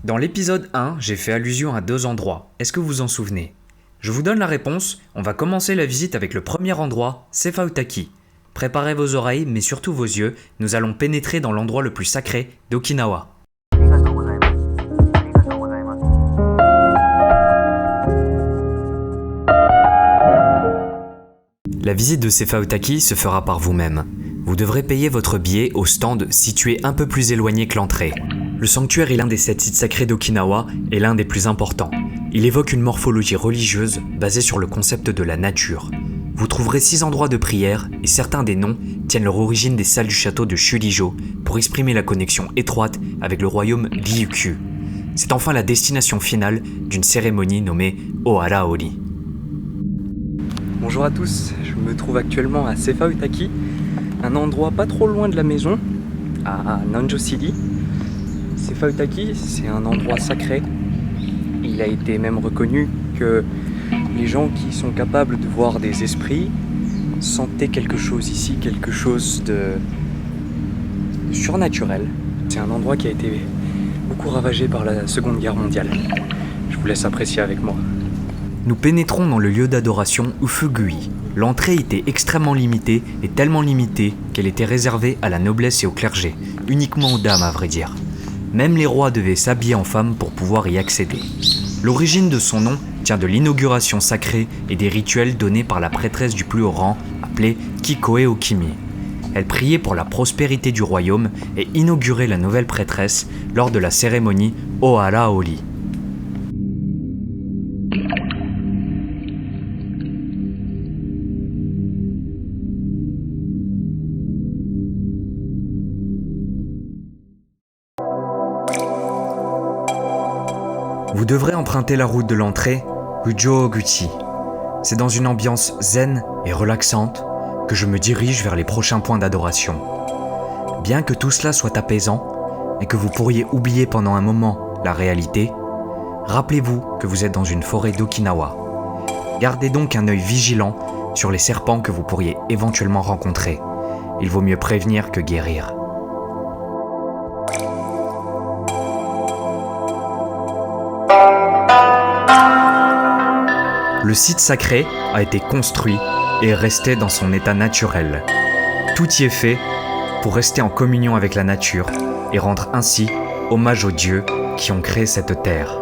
Dans l'épisode 1, j'ai fait allusion à 2 endroits. Est-ce que vous vous en souvenez ? Je vous donne la réponse. On va commencer la visite avec le premier endroit, Sefa Utaki. Préparez vos oreilles, mais surtout vos yeux. Nous allons pénétrer dans l'endroit le plus sacré d'Okinawa. La visite de Sefa Utaki se fera par vous-même. Vous devrez payer votre billet au stand situé un peu plus éloigné que l'entrée. Le sanctuaire est l'un des 7 sites sacrés d'Okinawa et l'un des plus importants. Il évoque une morphologie religieuse basée sur le concept de la nature. Vous trouverez 6 endroits de prière et certains des noms tiennent leur origine des salles du château de Shurijo pour exprimer la connexion étroite avec le royaume Ryukyu. C'est enfin la destination finale d'une cérémonie nommée Ohara Ori. Bonjour à tous, je me trouve actuellement à Sefa Utaki, un endroit pas trop loin de la maison, à Nanjo City. Sefa Utaki, c'est un endroit sacré. Il a été même reconnu que les gens qui sont capables de voir des esprits sentaient quelque chose ici, quelque chose de surnaturel. C'est un endroit qui a été beaucoup ravagé par la Seconde Guerre mondiale. Je vous laisse apprécier avec moi. Nous pénétrons dans le lieu d'adoration Ufugui. L'entrée était extrêmement limitée et tellement limitée qu'elle était réservée à la noblesse et au clergé, uniquement aux dames à vrai dire. Même les rois devaient s'habiller en femme pour pouvoir y accéder. L'origine de son nom tient de l'inauguration sacrée et des rituels donnés par la prêtresse du plus haut rang, appelée Kikoe Okimi. Elle priait pour la prospérité du royaume et inaugurait la nouvelle prêtresse lors de la cérémonie Ohara Ori. Vous devrez emprunter la route de l'entrée, Ujo-Oguchi. C'est dans une ambiance zen et relaxante que je me dirige vers les prochains points d'adoration. Bien que tout cela soit apaisant et que vous pourriez oublier pendant un moment la réalité, rappelez-vous que vous êtes dans une forêt d'Okinawa. Gardez donc un œil vigilant sur les serpents que vous pourriez éventuellement rencontrer. Il vaut mieux prévenir que guérir. Le site sacré a été construit et est resté dans son état naturel. Tout y est fait pour rester en communion avec la nature et rendre ainsi hommage aux dieux qui ont créé cette terre.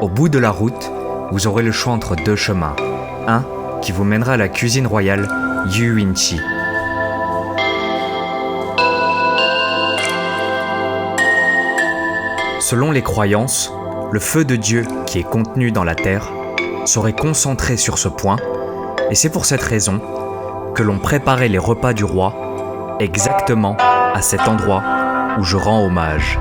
Au bout de la route, vous aurez le choix entre 2 chemins. Un qui vous mènera à la cuisine royale Yuinchi. Selon les croyances, le feu de Dieu qui est contenu dans la terre serait concentré sur ce point, et c'est pour cette raison que l'on préparait les repas du roi exactement à cet endroit où je rends hommage.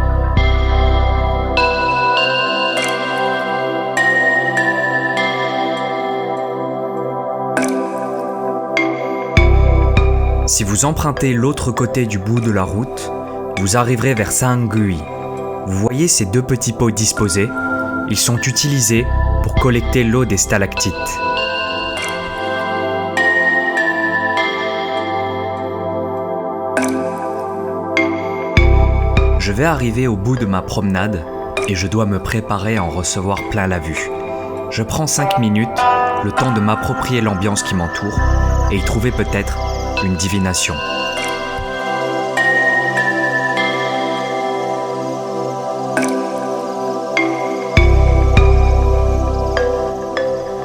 Si vous empruntez l'autre côté du bout de la route, vous arriverez vers Sangui. Vous voyez ces 2 petits pots disposés, ils sont utilisés pour collecter l'eau des stalactites. Je vais arriver au bout de ma promenade et je dois me préparer à en recevoir plein la vue. Je prends 5 minutes, le temps de m'approprier l'ambiance qui m'entoure et y trouver peut-être une divination.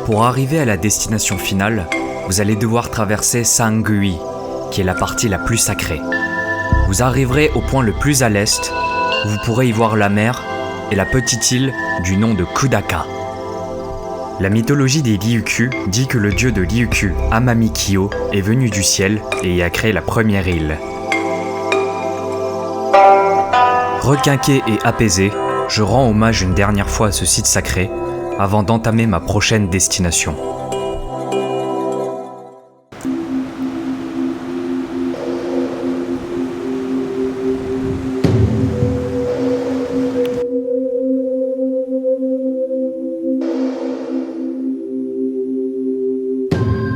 Pour arriver à la destination finale, vous allez devoir traverser Sangui, qui est la partie la plus sacrée. Vous arriverez au point le plus à l'est, où vous pourrez y voir la mer et la petite île du nom de Kudaka. La mythologie des Ryukyu dit que le dieu de Ryukyu, Amami-kyo, est venu du ciel et y a créé la première île. Requinqué et apaisé, je rends hommage une dernière fois à ce site sacré, avant d'entamer ma prochaine destination.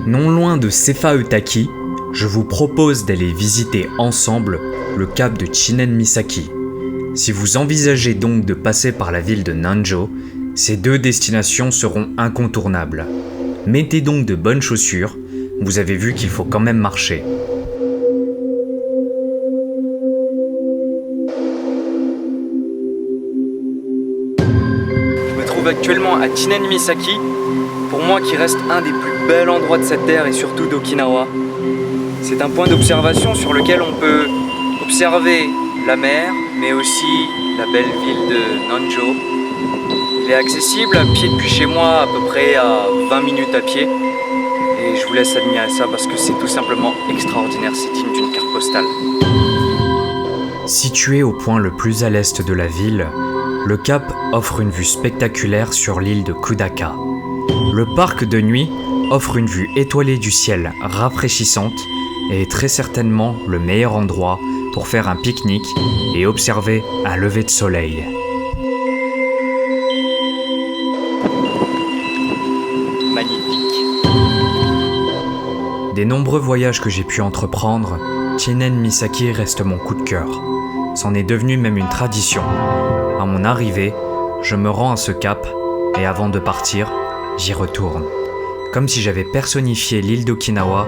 Non loin de Sefa-Eutaki, je vous propose d'aller visiter ensemble le cap de Chinen-Misaki. Si vous envisagez donc de passer par la ville de Nanjo, ces 2 destinations seront incontournables. Mettez donc de bonnes chaussures, vous avez vu qu'il faut quand même marcher. Je me trouve actuellement à Chinen-Misaki, pour moi qui reste un des plus bels endroits de cette terre et surtout d'Okinawa. C'est un point d'observation sur lequel on peut observer la mer, mais aussi la belle ville de Nanjo. Il est accessible à pied depuis chez moi, à peu près à 20 minutes à pied. Et je vous laisse admirer ça parce que c'est tout simplement extraordinaire, c'est digne d'une carte postale. Situé au point le plus à l'est de la ville, le cap offre une vue spectaculaire sur l'île de Kudaka. Le parc de nuit offre une vue étoilée du ciel rafraîchissante et est très certainement le meilleur endroit pour faire un pique-nique et observer un lever de soleil. Magnifique. Des nombreux voyages que j'ai pu entreprendre, Chinen-Misaki reste mon coup de cœur. C'en est devenu même une tradition. À mon arrivée, je me rends à ce cap et avant de partir, j'y retourne. Comme si j'avais personnifié l'île d'Okinawa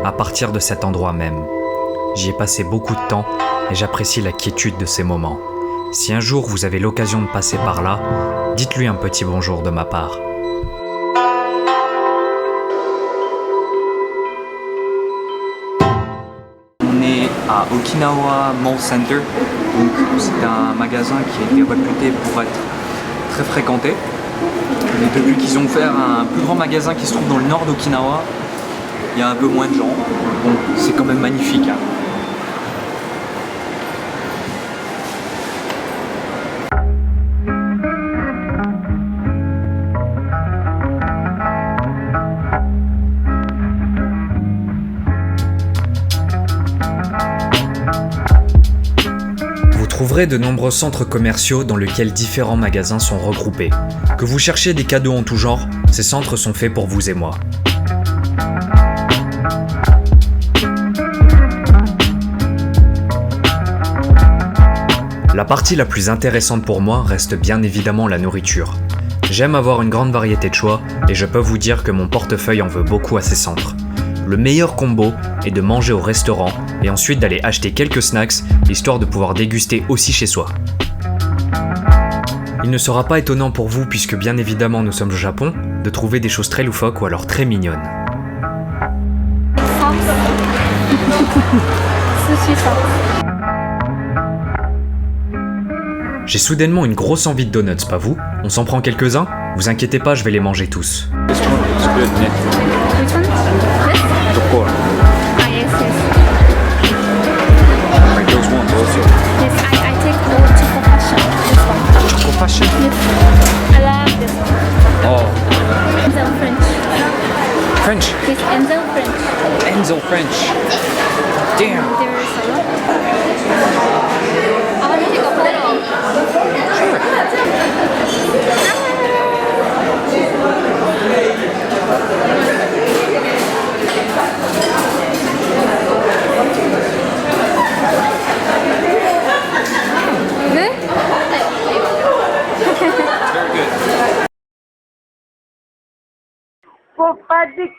à partir de cet endroit même. J'y ai passé beaucoup de temps et j'apprécie la quiétude de ces moments. Si un jour vous avez l'occasion de passer par là, dites-lui un petit bonjour de ma part. On est à Okinawa Mall Center, donc c'est un magasin qui a été réputé pour être très fréquenté. Mais depuis qu'ils ont ouvert un plus grand magasin qui se trouve dans le nord d'Okinawa, il y a un peu moins de gens. Bon, c'est quand même magnifique, hein. Vous trouverez de nombreux centres commerciaux dans lesquels différents magasins sont regroupés. Que vous cherchiez des cadeaux en tout genre, ces centres sont faits pour vous et moi. La partie la plus intéressante pour moi reste bien évidemment la nourriture. J'aime avoir une grande variété de choix et je peux vous dire que mon portefeuille en veut beaucoup à ces centres. Le meilleur combo est de manger au restaurant et ensuite d'aller acheter quelques snacks, histoire de pouvoir déguster aussi chez soi. Il ne sera pas étonnant pour vous, puisque bien évidemment nous sommes au Japon, de trouver des choses très loufoques ou alors très mignonnes. J'ai soudainement une grosse envie de donuts, pas vous? On s'en prend quelques-uns? Vous inquiétez pas, je vais les manger tous. Which one? This? Pourquoi? Ah, yes, yes. Like those ones also. Yes, I take all choco fashion. This one. Choco fashion? Yes. I love this one. Oh, Enzo French. French. This Enzo French. Enzo French. Damn. There is a lot. I want to take a photo. Faut pas déconner.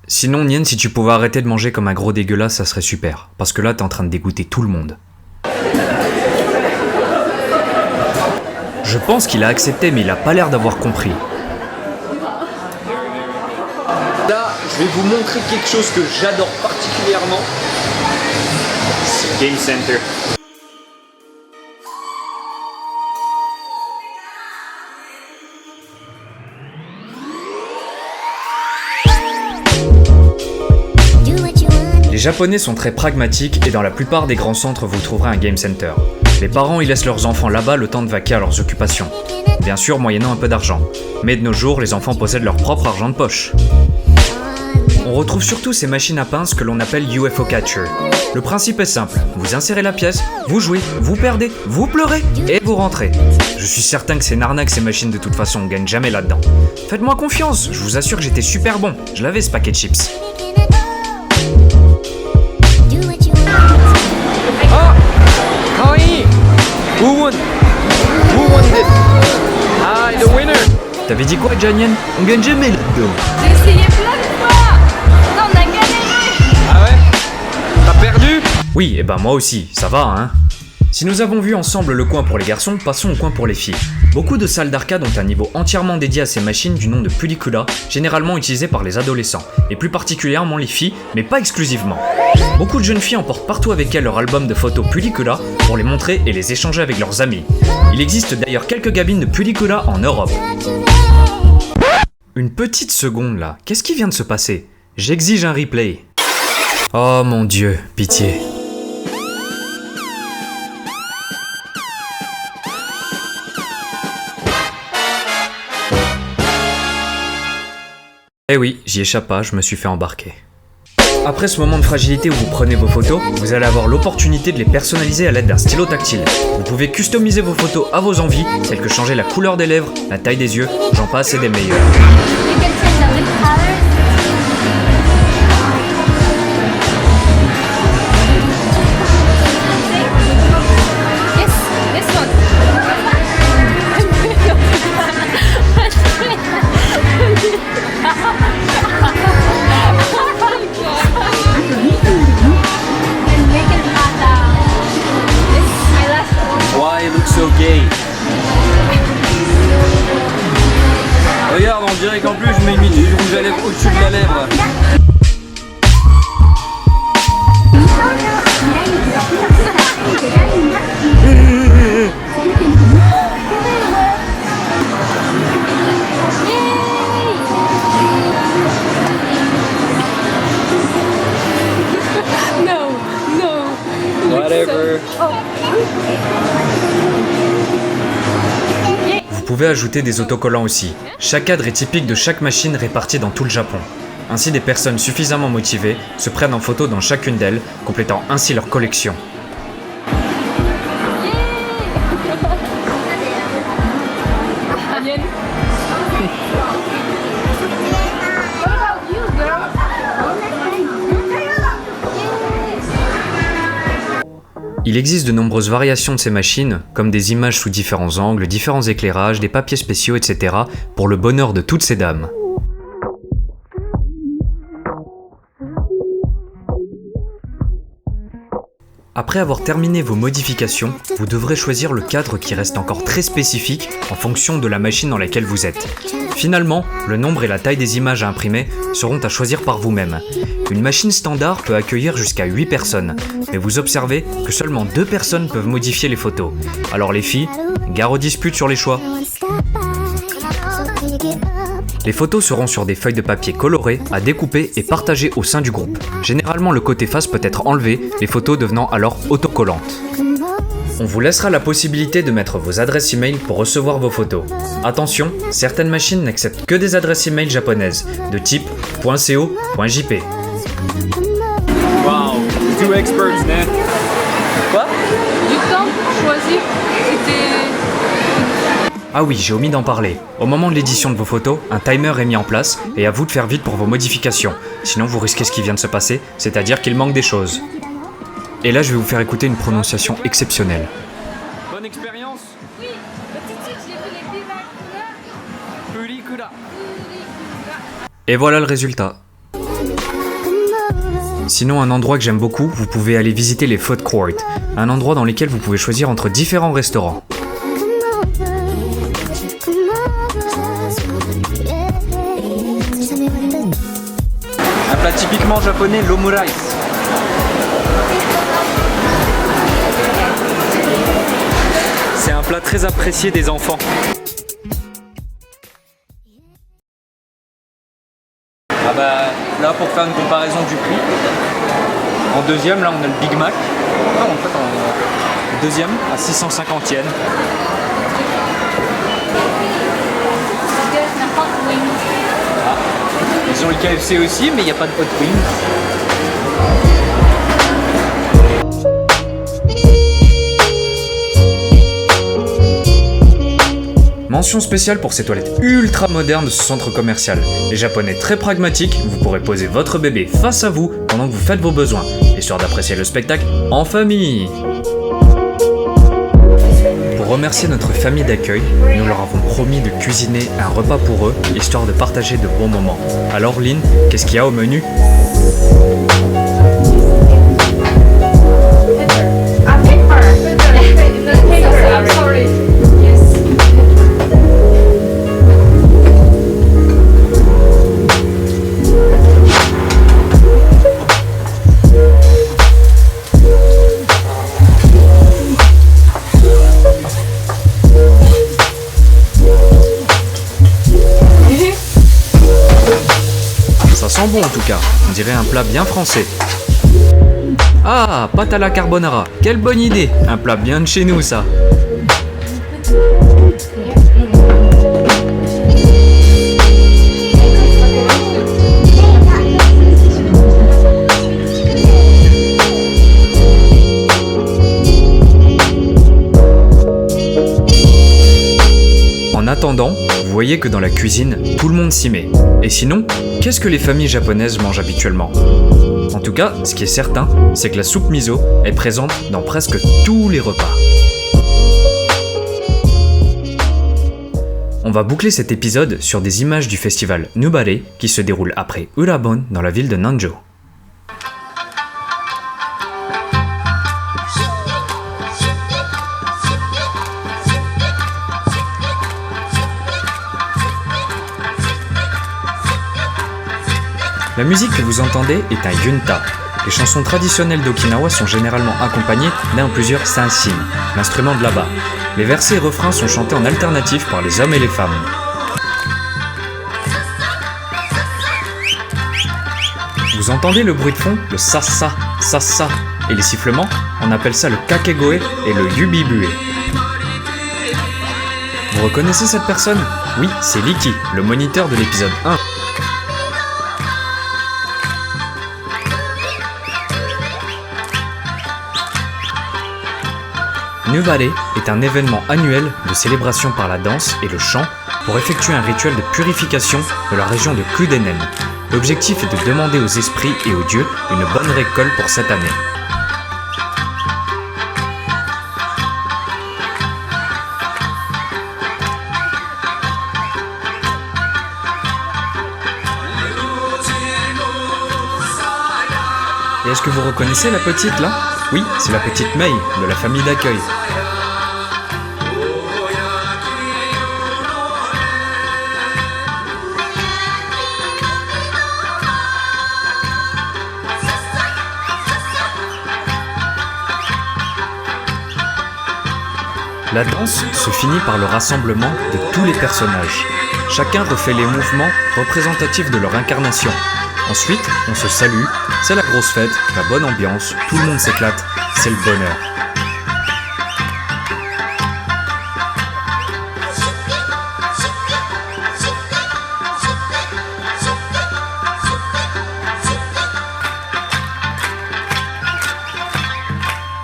Sinon, Nien, si tu pouvais arrêter de manger comme un gros dégueulasse, ça serait super. Parce que là, t'es en train de dégoûter tout le monde. Je pense qu'il a accepté, mais il a pas l'air d'avoir compris. Là, je vais vous montrer quelque chose que j'adore particulièrement. C'est Game Center. Les Japonais sont très pragmatiques et dans la plupart des grands centres vous trouverez un game center. Les parents y laissent leurs enfants là-bas le temps de vaquer à leurs occupations. Bien sûr moyennant un peu d'argent. Mais de nos jours, les enfants possèdent leur propre argent de poche. On retrouve surtout ces machines à pince que l'on appelle UFO Catcher. Le principe est simple, vous insérez la pièce, vous jouez, vous perdez, vous pleurez et vous rentrez. Je suis certain que c'est une arnaque ces machines de toute façon, on gagne jamais là-dedans. Faites-moi confiance, je vous assure que j'étais super bon, je l'avais ce paquet de chips. Who won this? Ah, the winner! T'avais dit quoi, Janien? On gagne jamais là-dedans. J'ai essayé plein de fois. Non, on a galéré. Ah ouais? T'as perdu? Oui, et ben moi aussi, ça va hein. Si nous avons vu ensemble le coin pour les garçons, passons au coin pour les filles. Beaucoup de salles d'arcade ont un niveau entièrement dédié à ces machines du nom de Pellicula, généralement utilisées par les adolescents, et plus particulièrement les filles, mais pas exclusivement. Beaucoup de jeunes filles emportent partout avec elles leur album de photos Pellicula pour les montrer et les échanger avec leurs amis. Il existe d'ailleurs quelques cabines de Pellicula en Europe. Une petite seconde là, qu'est-ce qui vient de se passer? J'exige un replay. Oh mon Dieu, pitié. Eh oui, j'y échappe pas, je me suis fait embarquer. Après ce moment de fragilité où vous prenez vos photos, vous allez avoir l'opportunité de les personnaliser à l'aide d'un stylo tactile. Vous pouvez customiser vos photos à vos envies, telles que changer la couleur des lèvres, la taille des yeux, j'en passe et des meilleurs. Why it looks so gay? Regarde, on dirait qu'en plus je mets du rouge à lèvres au-dessus de la lèvre. Whatever. Vous pouvez ajouter des autocollants aussi. Chaque cadre est typique de chaque machine répartie dans tout le Japon. Ainsi, des personnes suffisamment motivées se prennent en photo dans chacune d'elles, complétant ainsi leur collection. Il existe de nombreuses variations de ces machines, comme des images sous différents angles, différents éclairages, des papiers spéciaux, etc., pour le bonheur de toutes ces dames. Après avoir terminé vos modifications, vous devrez choisir le cadre qui reste encore très spécifique en fonction de la machine dans laquelle vous êtes. Finalement, le nombre et la taille des images à imprimer seront à choisir par vous-même. Une machine standard peut accueillir jusqu'à 8 personnes, mais vous observez que seulement 2 personnes peuvent modifier les photos. Alors les filles, gare aux disputes sur les choix. Les photos seront sur des feuilles de papier colorées, à découper et partager au sein du groupe. Généralement, le côté face peut être enlevé, les photos devenant alors autocollantes. On vous laissera la possibilité de mettre vos adresses email pour recevoir vos photos. Attention, certaines machines n'acceptent que des adresses email japonaises, de type .co.jp. Wow, two experts, man. Quoi? Du temps pour choisir, c'était Ah oui, j'ai omis d'en parler. Au moment de l'édition de vos photos, un timer est mis en place et à vous de faire vite pour vos modifications. Sinon vous risquez ce qui vient de se passer, c'est-à-dire qu'il manque des choses. Et là je vais vous faire écouter une prononciation exceptionnelle. Bonne expérience? Oui, tout de suite, j'ai vu les Pellicula. Et voilà le résultat. Sinon, un endroit que j'aime beaucoup, vous pouvez aller visiter les food courts, un endroit dans lequel vous pouvez choisir entre différents restaurants. Un plat typiquement japonais, l'omurice. C'est un plat très apprécié des enfants. Ah bah là pour faire une comparaison du prix, en deuxième là on a le Big Mac. Ah, en fait en deuxième à 650 yens. Ah, ils ont le KFC aussi mais il n'y a pas de hot wings. Mention spéciale pour ces toilettes ultra modernes de ce centre commercial. Les Japonais très pragmatiques, vous pourrez poser votre bébé face à vous pendant que vous faites vos besoins, histoire d'apprécier le spectacle en famille. Pour remercier notre famille d'accueil, nous leur avons promis de cuisiner un repas pour eux, histoire de partager de bons moments. Alors Lynn, qu'est-ce qu'il y a au menu ? Ça sent bon en tout cas, on dirait un plat bien français. Ah, pâte à la carbonara, quelle bonne idée, un plat bien de chez nous ça. En attendant, vous voyez que dans la cuisine, tout le monde s'y met. Et sinon, qu'est-ce que les familles japonaises mangent habituellement ? En tout cas, ce qui est certain, c'est que la soupe miso est présente dans presque tous les repas. On va boucler cet épisode sur des images du festival Nubare qui se déroule après Urabon dans la ville de Nanjo. La musique que vous entendez est un yunta. Les chansons traditionnelles d'Okinawa sont généralement accompagnées d'un ou plusieurs sansin, l'instrument de là-bas. Les versets et refrains sont chantés en alternatif par les hommes et les femmes. Vous entendez le bruit de fond, le sassa, sassa, et les sifflements, on appelle ça le kakegoe et le yubibue. Vous reconnaissez cette personne ? Oui, c'est Liki, le moniteur de l'épisode 1. Nubare est un événement annuel de célébration par la danse et le chant pour effectuer un rituel de purification de la région de Kudenen. L'objectif est de demander aux esprits et aux dieux une bonne récolte pour cette année. Et est-ce que vous reconnaissez la petite là ? Oui, c'est la petite Mei de la famille d'accueil. La danse se finit par le rassemblement de tous les personnages. Chacun refait les mouvements représentatifs de leur incarnation. Ensuite, on se salue, c'est la grosse fête, la bonne ambiance, tout le monde s'éclate, c'est le bonheur.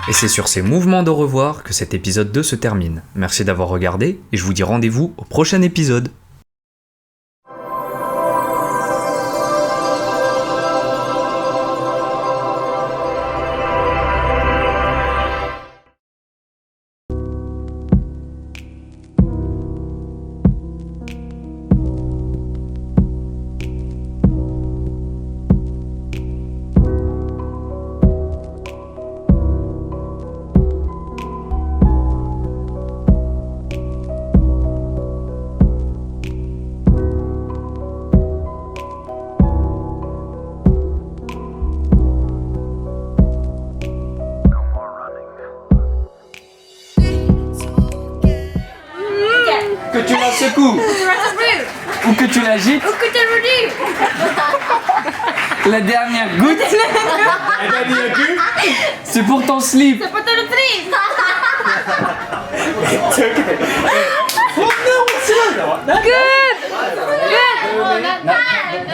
Et c'est sur ces mouvements d'au revoir que cet épisode 2 se termine. Merci d'avoir regardé et je vous dis rendez-vous au prochain épisode. Que tu la secoues ou que tu l'agites. La dernière goutte. C'est pour ton slip. Good!